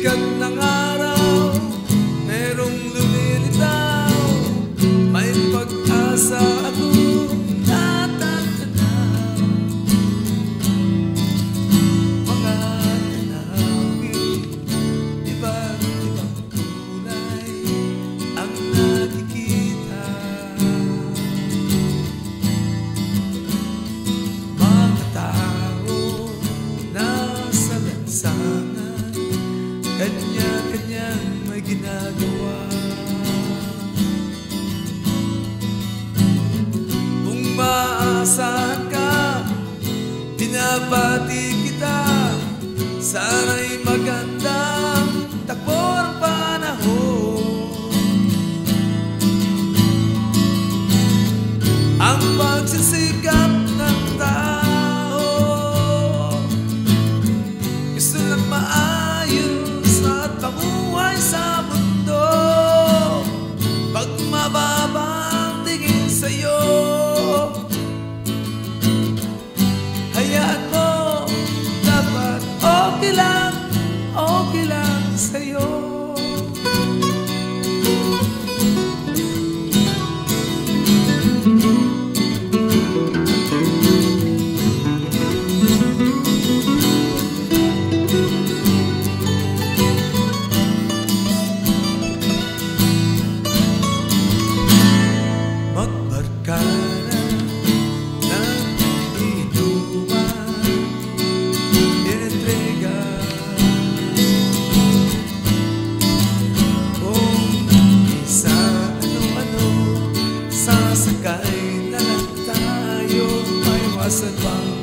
sikat ng araw, merong lumilitaw, may pag-asa akong natatanaw. Mga tanawin, iba't ibang kulay ang nakikita. Mga tao nasa lansangan, kanya-kanyang may ginagawa. Kung maaasahan ka, binabati kita, sana'y magandang takbo ng panahon. Ang pagsisikap ng tao, gusto lang maayos at pamuhay sa mundo. Pag mababa ang tingin sa'yo, hayaan mo, dapat okay lang sa'yo. Magbarkada ng inuman, inetrega. Kung isa ano-ano, sasakay na lang tayo, maiwasan bang